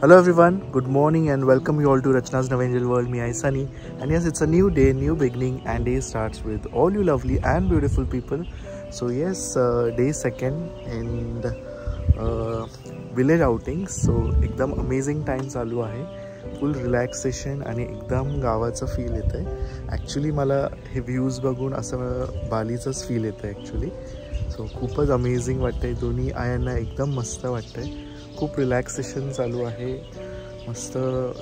Hello everyone, good morning and welcome you all to Rachna's Navangel World. Me, I Sunny, and yes, it's a new day, new beginning, and day starts with all you lovely and beautiful people. So yes, day second in village outings. So एकदम amazing time चालू आहे. Full relaxation आणि एकदम गावाचं feel येतंय. Actually मला हे views बघून असं बालीचंच फील येतंय actually. So खूपच अमेझिंग वाटतंय. दोन्ही आयांना एकदम मस्त वाटतंय. खूप रिलॅक्सेशन चालू आहे. मस्त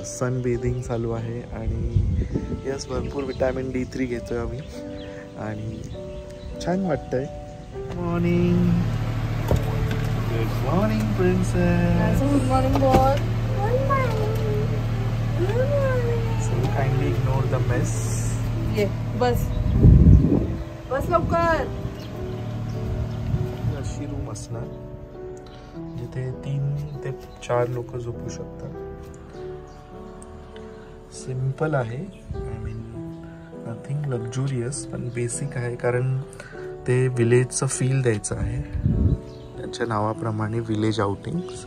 सन बेदिंग चालू आहे आणि यस भरपूर विटॅमिन D3 घेतोय आम्ही आणि छान वाटतंय. Morning. Good morning princess. Good morning boy. So kindly ignore the mess. ये बस बस लवकर. अशी रूम असणार जिथे 3 ते 4 लोक झोपू शकतात. सिंपल आहे. आय मीन नथिंग लक्झुरियस पण बेसिक आहे कारण ते विलेजचं फील द्यायचं आहे. त्यांच्या नावाप्रमाणे विलेज आउटिंग्स.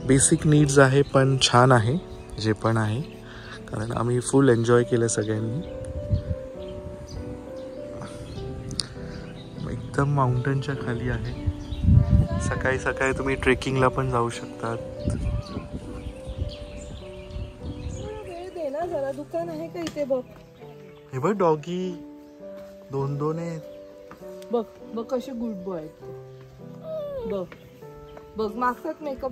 बेसिक नीड्स आहे पण छान आहे जे पण आहे कारण आम्ही फुल एन्जॉय केलं सगळ्यांनी. एकदम माउंटनच्या खाली आहे. सकाळी सकाळी तुम्ही ट्रेकिंगला पण जाऊ शकतात. दे ना जरा. दुकान आहे का इथे बघ. हे बघ डॉगी 2 आहेत. बघ बघ कसे गुड बॉय आहेत. बघ बघ मागचाच मेकअप.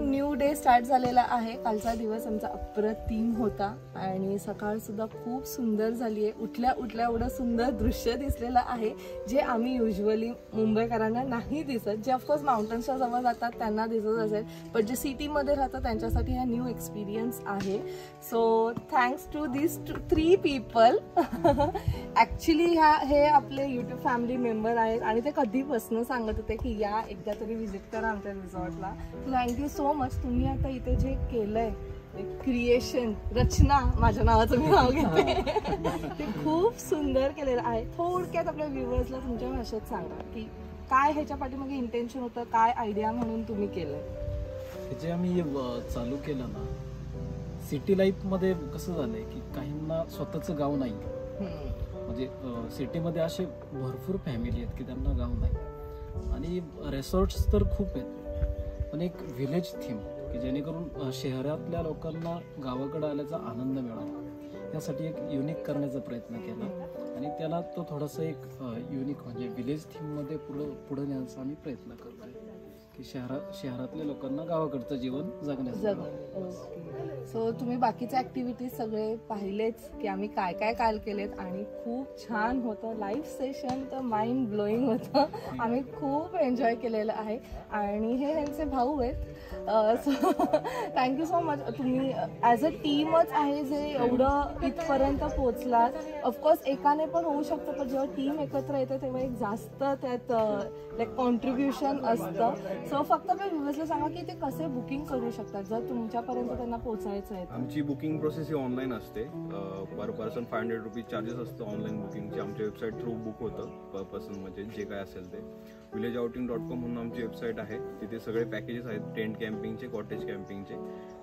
न्यू डे स्टार्ट झालेला आहे. कालचा दिवस आमचा अप्रतिम होता आणि सकाळ सुद्धा खूप सुंदर झाली आहे. उठल्या उठल्या एवढं सुंदर दृश्य दिसलेलं आहे जे आम्ही युजली मुंबईकरांना नाही दिसत. जे ऑफकोर्स माउंटन्सच्या जवळ जातात त्यांना दिसत असेल पण जे सिटीमध्ये राहतात त्यांच्यासाठी हा न्यू एक्सपिरियन्स आहे. So thanks to this 3 people. Actually हे आपले यूट्यूब फॅमिली मेंबर आहेत आणि ते कधीपासून सांगत होते की या एकदा तरी व्हिजिट करा आमच्या रिसॉर्टला. Thank you so much. तुम्ही आता इथे जे केलंय क्रिएशन, रचना माझ्या नावाचं मी नाव घेते, ते खूप सुंदर केलेलं आहे. थोडक्यात आपल्या व्ह्युअर्सला तुमच्या भाषेत सांगा की काय ह्याच्या पाठीमागे इंटेन्शन होतं, काय आयडिया म्हणून तुम्ही केलंय. हे जे आम्ही चालू केलं ना, सिटी लाईफमध्ये कसं झालंय की काहींना स्वतःचं गाव नाही. म्हणजे सिटीमध्ये असे भरपूर फॅमिली आहेत की त्यांना गाव नाही आणि रिसॉर्ट्स तर खूप आहेत पण एक व्हिलेज थीम की जेणेकरून शहरातल्या लोकांना गावाकडे आल्याचा आनंद मिळावा यासाठी एक युनिक करण्याचा प्रयत्न केला आणि त्याला तो थोडासा एक युनिक म्हणजे व्हिलेज थीममध्ये पुढे नेण्याचा आम्ही प्रयत्न करतो आहे की शहरातल्या लोकांना गावाकडचं जीवन जगण्याचं. सो तुम्ही बाकीचे ऍक्टिव्हिटीज सगळे पाहिलेच की आम्ही काय काय काल केलेत आणि खूप छान होतं. लाईव्ह सेशन तर माइंड ब्लोईंग होतं. आम्ही खूप एन्जॉय केलेलं आहे आणि हे ह्यांचे भाऊ आहेत. So thank you so much. तुम्ही ॲज अ टीमच आहे जे एवढं इथपर्यंत पोचलात. ऑफकोर्स एकाने पण होऊ शकतं पण जेव्हा टीम एकत्र येते तेव्हा एक जास्त त्यात लाईक कॉन्ट्रीब्युशन असतं. सो फक्त मी व्ह्युअर्सला सांगा की ते कसे बुकिंग करू शकतात जर तुमच्यापर्यंत त्यांना पोहोचायचं आहे. आमची बुकिंग प्रोसेस ही ऑनलाईन असते. पर पर्सन 500 रुपीज चार्जेस असतं ऑनलाईन बुकिंगचे. आमच्या वेबसाईट थ्रू बुक होतं पर पर्सन म्हणजे जे काय असेल ते. villageouting.com म्हणून आमची वेबसाईट आहे. तिथे सगळे पॅकेजेस आहेत टेंट कॅम्पिंगचे, कॉटेज कॅम्पिंगचे.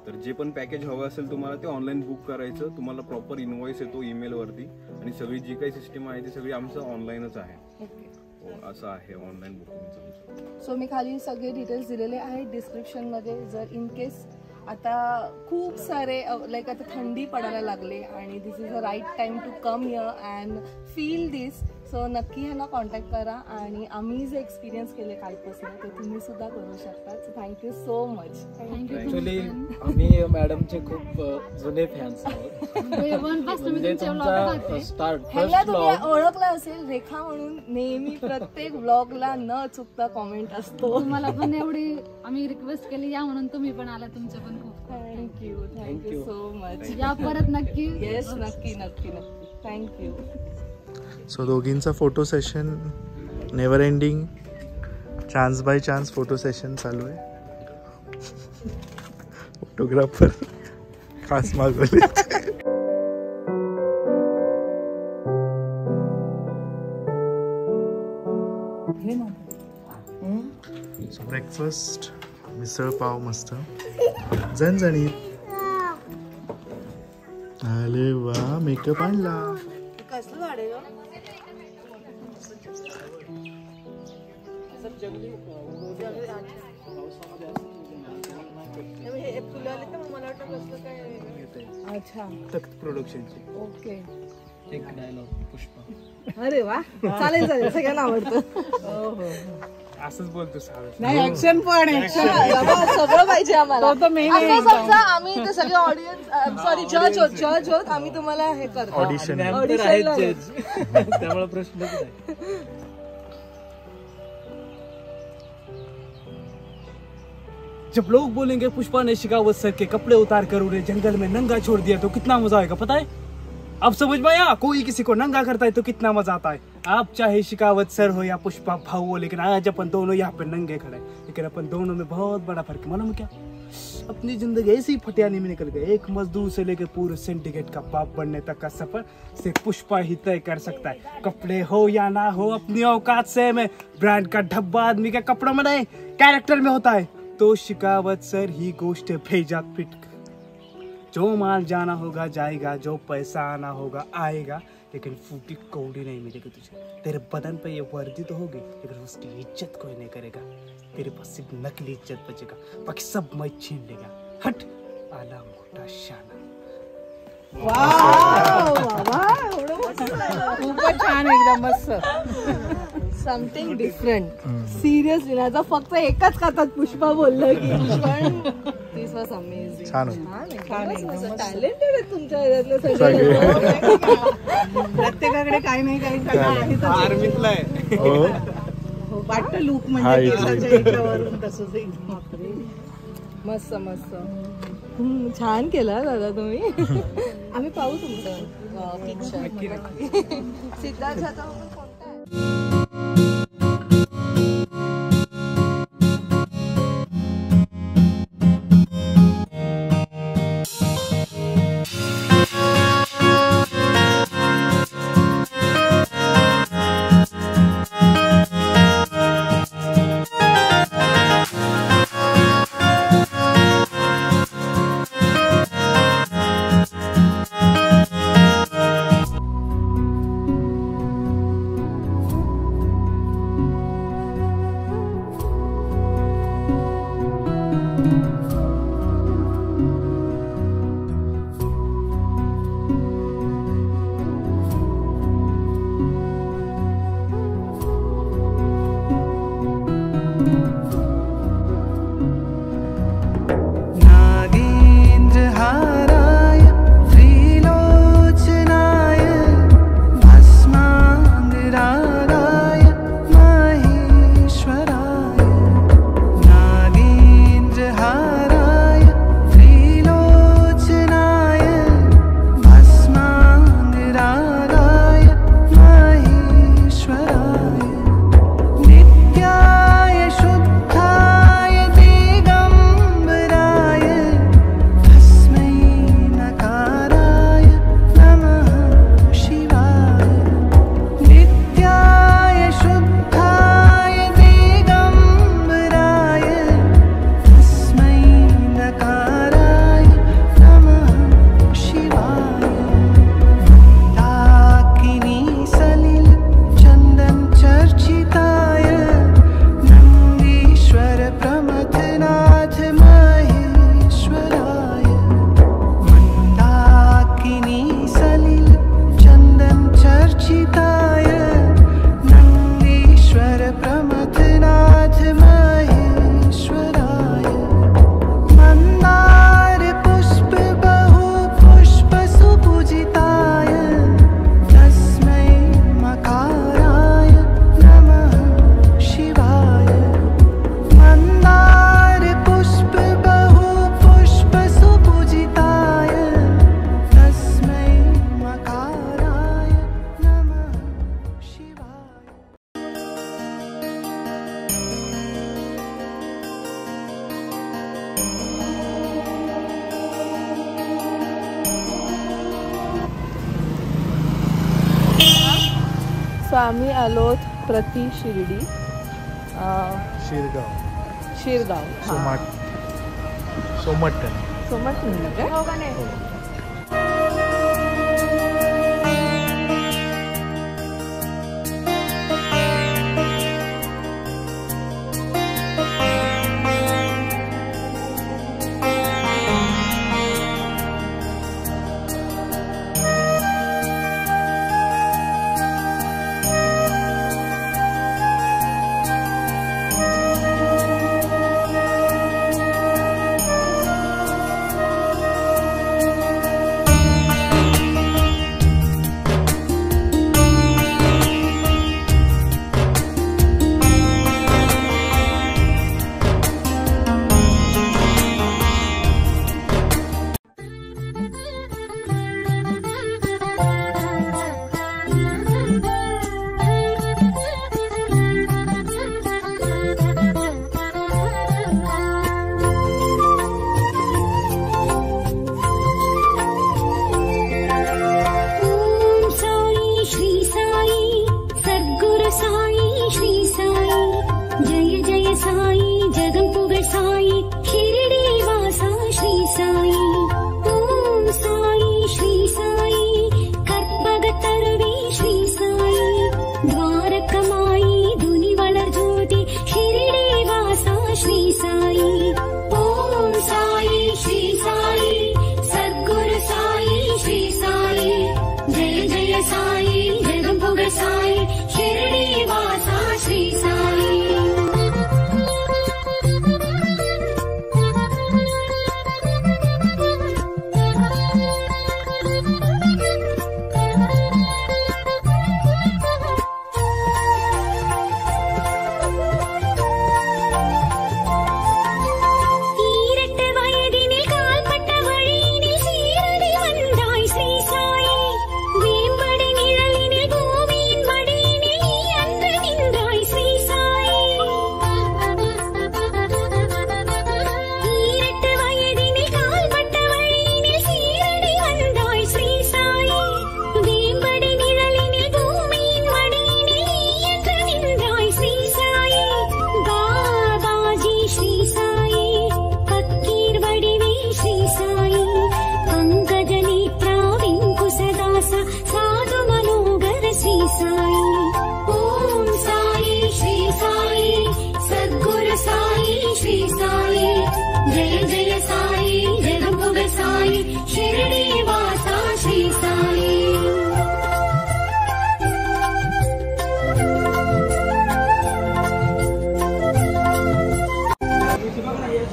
तर जे पण पॅकेज हवं असेल तुम्हाला ते ऑनलाईन बुक करायचं. तुम्हाला प्रॉपर इनवॉइस येतो ईमेलवरती आणि सगळी जी काही सिस्टीम आहे ती सगळी आमचं ऑनलाईनच आहे. असं आहे ऑनलाईन बुकिंगचं. सो मी खाली सगळे डिटेल्स दिलेले आहेत डिस्क्रिप्शनमध्ये. जर इन केस आता खूप सारे लाईक आता थंडी पडायला लागले आणि this is a right time to come here and feel this. So नक्की ह्यांना कॉन्टॅक्ट करा आणि आम्ही जे एक्सपिरियन्स केले कालपासून ते तुम्ही सुद्धा करू शकता. So thank you so much. Actually आम्ही मॅडमचे खूप जुने फॅन्स आहोत. म्हणजे तुमचा स्टार्ट ह्याला तुम्ही ओळखलं असेल रेखा म्हणून. नेहमी प्रत्येक ब्लॉगला न चुकता कॉमेंट असतो. मला पण एवढी आम्ही रिक्वेस्ट केली या म्हणून तुम्ही पण आला. तुमचे पण खूप थँक्यू सो मच. या परत नक्की. येस नक्की नक्की नक्की. थँक्यू. सो दोघींचा photo session never ending. Chance by chance photo session चालू आहे. फोटोग्राफर खास मागवले. सो ब्रेकफास्ट मिसळ पाव मस्त झणझणीत. अरे वा मेकअप आणला. कसलं झाड आहे फुलाले तर मला वाटतं कसलं काय. अच्छा तख्त प्रोडक्शनची. ओके. एक डायलॉग पुष्पा. अरे वा चालेल चालेल सगळ्यांना आवडतं. असंच बोलतो नाही ऍक्शन पण सगळं पाहिजे आम्हाला. असं समजा आम्ही ते सगळे ऑडियन्स सॉरी जज होत आम्ही तुम्हाला हे करतो ऑडिशन. त्यामुळे प्रश्नच नाही. जब लोग बोलेंगे पुष्पा ने शिकावत सर के कपड़े उतार कर उन्हें जंगल में नंगा छोड़ दिया तो कितना मजा आएगा पता है? अब समझ में आया? कोई किसी को नंगा करता है तो कितना मजा आता है. आप चाहे शिकावत सर हो या पुष्पा भाऊ हो, लेकिन आज अपन दोनों यहाँ पे नंगे खड़े हैं. लेकिन अपन दोनों में बहुत बड़ा फर्क है. मालूम क्या? अपनी जिंदगी ऐसी फटियानी में निकल गई. एक मजदूर से लेकर पूरे सिंडिकेट का बाप बनने तक का सफर सिर्फ पुष्पा ही तय कर सकता है. कपड़े हो या ना हो अपनी औकात से में ब्रांड का धब्बा आदमी के कपड़ों में नहीं कैरेक्टर में होता है. तो शिकावत सर ही गोष्ट भेजा पिट. जो माल जाना होगा जाएगा, जो पैसा आना होगा आएगा, लेकिन फूटी कौड़ी नहीं मिलेगी तुझे. तेरे बदन पे ये वर्दी तो होगी लेकिन उसकी इज्जत कोई नहीं करेगा. तेरे पास सिर्फ नकली इज्जत बचेगा, बाकी सब मैं छीन लेगा. हट आला मोठा शाना. खूपच छान एकदम मस्त. Something different. सिरियसली माझा फक्त एकच कातात पुष्पा बोललं की पण दिस वॉज अमेझिंग. छान टॅलेंटेड आहे तुमच्या ह्याच्यातले सगळे. प्रत्येकाकडे काही नाही काही आर्मीतला आहे. वाटतं लुक म्हणजे तसंच. मस्त मस्त छान केलं दादा तुम्ही. आम्ही पाहू तुमचं पिक्चर. सिद्धार्थचा कोणता आहे? सो आम्ही आलो प्रति शिर्डी शिरगाव. सोमठ म्हणलं काय? हो का नाही?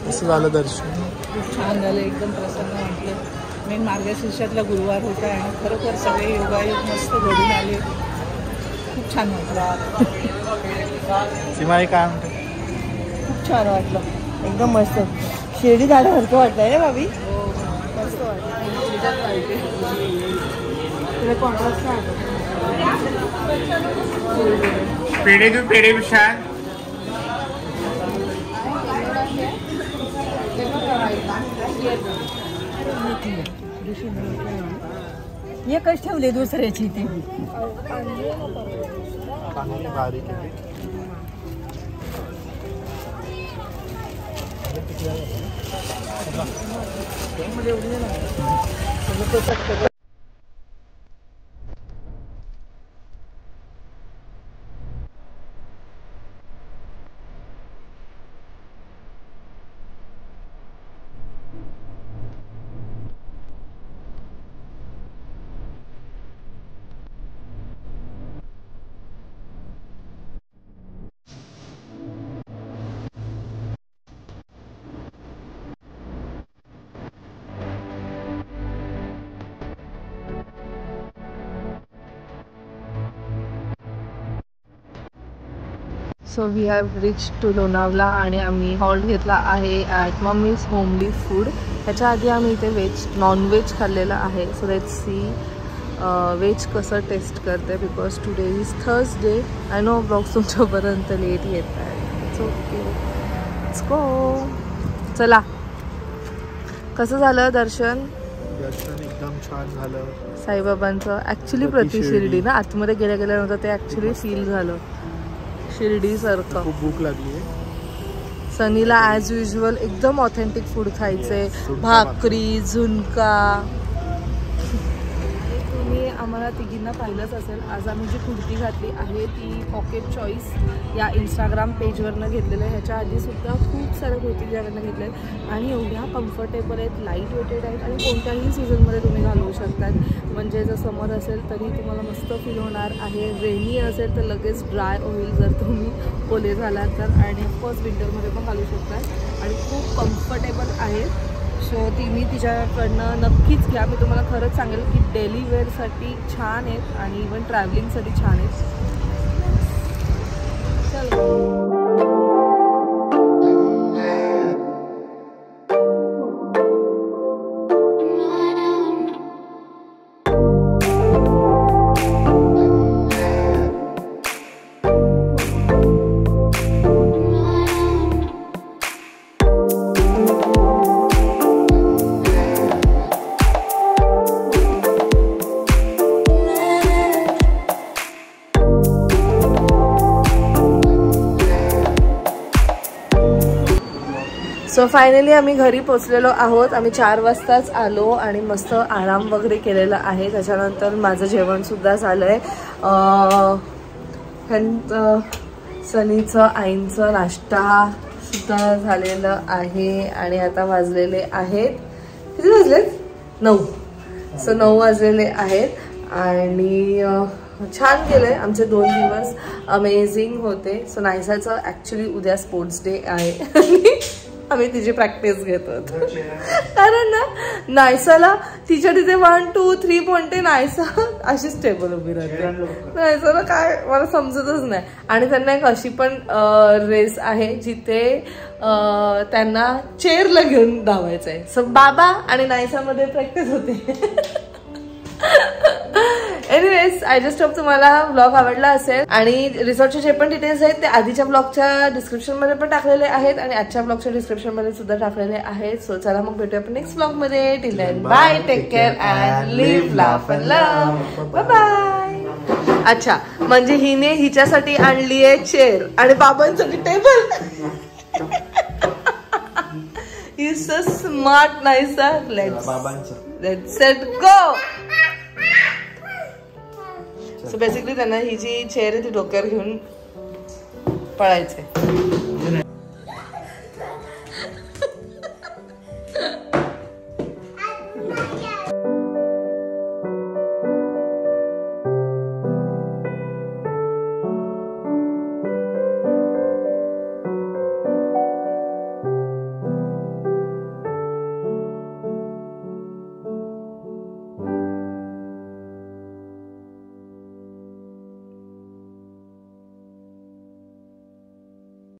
कसं झालं दर्शन? खूप छान झालं, एकदम प्रसन्न वाटलं. मेन मार्गशीर्षातला गुरुवार होता आणि खरोखर सगळे योगायोग मस्त घडून आले. खूप छान वाटलं. सीमाई काय म्हणते? खूप छान वाटलं, एकदम मस्त. शिर्डी झाल्यासारखं वाटलंय ना भाभी? मस्त वाटलं. पेढे घेऊ, पेढे विशाल. ये कश ठेवले दुसऱ्याची ती बारीक so we have reach to Lonavala आणि आम्ही हॉल्ट घेतला आहे ॲट मम्मीज होमली फूड. ह्याच्या आधी आम्ही इथे नॉनव्हेज खाल्लेलं आहे. सो लेट्स सी व्हेज कसं टेस्ट करते, because today is Thursday. I know blogs तुमच्यापर्यंत लेट येत आहे. It's okay, let's go. चला, कसं झालं दर्शन? दर्शन एकदम छान झालं साईबाबांचं. ॲक्च्युली प्रति शिर्डी ना, आतमध्ये गेल्यानंतर ते ॲक्च्युली फील झालं शिर्डी सारखं. खूप भूक लागली आहे. सनीला ॲज युजल एकदम ऑथेंटिक फूड खायचंय, भाकरी, झुणका. तुम्ही आम्हाला तिघींना पाहिलंच असेल, आज आम्ही जी कुर्ती घातली आहे ती पॉकेट चॉईस या इंस्टाग्राम पेजवरनं घेतलेलं आहे. ह्याच्या आधीसुद्धा खूप साऱ्या कुर्ती त्याच्याकडनं घेतल्या आहेत आणि एवढ्या कम्फर्टेबल आहेत, लाईट वेटेड आहेत आणि कोणत्याही सीझनमध्ये तुम्ही घालवू शकतात. म्हणजे जर समर असेल तरी तुम्हाला मस्त फील होणार आहे, रेनी असेल तर लगेच ड्राय होईल जर तुम्ही ओले झालात तर, आणि ऑफकोर्स विंटरमध्ये पण घालू शकतात आणि खूप कम्फर्टेबल आहेत. सो ती मी तिच्याकडनं नक्कीच घ्या. मी तुम्हाला खरंच सांगेल की डेली वेअरसाठी छान आहेत आणि इवन ट्रॅव्हलिंगसाठी छान आहेत. चल सो फायनली आम्ही घरी पोचलेलो आहोत. आम्ही 4 वाजताच आलो आणि मस्त आराम वगैरे केलेला आहे. त्याच्यानंतर माझं जेवणसुद्धा झालं आहे. सनीचं आईंचं नाश्तासुद्धा झालेलं आहे आणि आता वाजलेले आहेत, किती वाजलेत? 9. सो 9 वाजलेले आहेत आणि छान गेलंय आमचे 2 दिवस, अमेझिंग होते. सो नायसाचं ॲक्च्युली उद्या स्पोर्ट्स डे आहे आम्ही तिची प्रॅक्टिस घेतो कारण ना नायसाला तिच्या तिथे 1 2 3 पॉइंटे नायसा अशी स्टेबल उभी राहते. नायसाला काय मला समजतच नाही. आणि त्यांना एक अशी पण रेस आहे जिथे त्यांना चेअरला घेऊन धावायचंय. सो बाबा आणि नायसामध्ये प्रॅक्टिस होते. एनिवेज आय जस्ट होप तुम्हाला ब्लॉग आवडला असेल आणि रिसॉर्टचे जे पण डिटेल्स आहेत ते आधीच्या ब्लॉगच्या डिस्क्रिप्शन मध्ये पण टाकलेले आहेत आणि आजच्या ब्लॉगच्या डिस्क्रिप्शन मध्ये सुद्धा टाकलेले आहेत. सो चला मग भेटूया आपण नेक्स्ट ब्लॉग मध्ये. Till then bye, take care and live, laugh and love. Bye bye. अच्छा, म्हणजे हिने हिच्यासाठी आणली आहे चेअर आणि बाबांसाठी table. Is so smart Naysa. Let's set go. So basically त्यांना ही जी चेअर आहे ती डोक्यावर घेऊन पळायचंय.